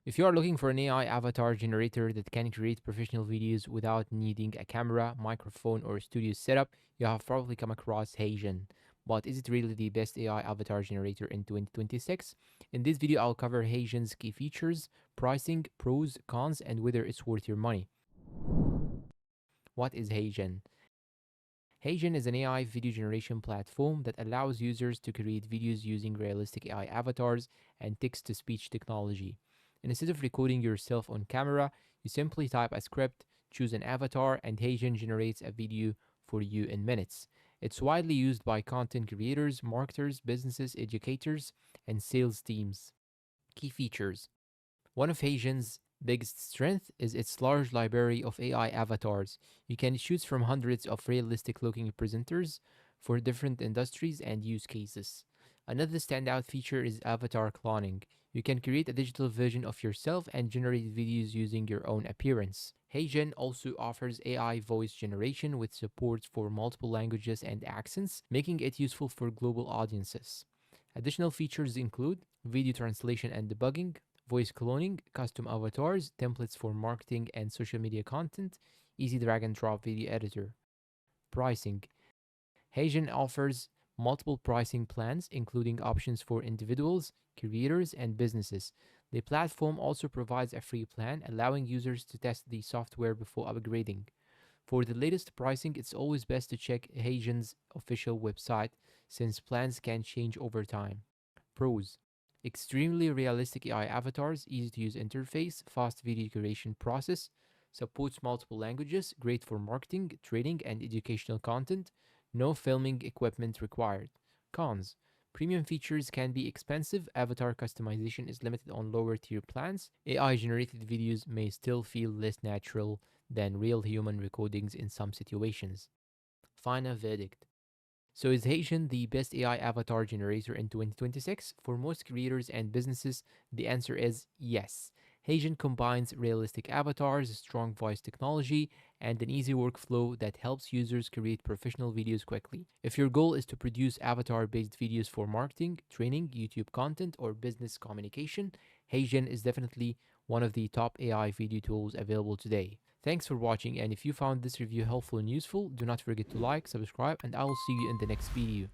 If you are looking for an AI avatar generator that can create professional videos without needing a camera, microphone, or studio setup, you have probably come across HeyGen. But is it really the best AI avatar generator in 2026? In this video, I'll cover HeyGen's key features, pricing, pros, cons, and whether it's worth your money. What is HeyGen? HeyGen is an AI video generation platform that allows users to create videos using realistic AI avatars and text to speech technology. And instead of recording yourself on camera, you simply type a script, choose an avatar, and HeyGen generates a video for you in minutes. It's widely used by content creators, marketers, businesses, educators, and sales teams. Key features: one of HeyGen's biggest strengths is its large library of AI avatars. You can choose from hundreds of realistic looking presenters for different industries and use cases. Another standout feature is avatar cloning. You can create a digital version of yourself and generate videos using your own appearance. HeyGen also offers AI voice generation with support for multiple languages and accents, making it useful for global audiences. Additional features include video translation and debugging, voice cloning, custom avatars, templates for marketing and social media content, easy drag and drop video editor. Pricing: HeyGen offers multiple pricing plans, including options for individuals, creators, and businesses. The platform also provides a free plan, allowing users to test the software before upgrading. For the latest pricing, it's always best to check HeyGen's official website since plans can change over time. Pros: extremely realistic AI avatars, easy to use interface, fast video creation process, supports multiple languages, great for marketing, training, and educational content, no filming equipment required. Cons: premium features can be expensive, avatar customization is limited on lower tier plans, AI generated videos may still feel less natural than real human recordings in some situations. Final verdict: so is HeyGen the best AI avatar generator in 2026? For most creators and businesses, the answer is yes. HeyGen combines realistic avatars, strong voice technology, and an easy workflow that helps users create professional videos quickly. If your goal is to produce avatar-based videos for marketing, training, YouTube content, or business communication, HeyGen is definitely one of the top AI video tools available today. Thanks for watching, and if you found this review helpful and useful, do not forget to like, subscribe, and I will see you in the next video.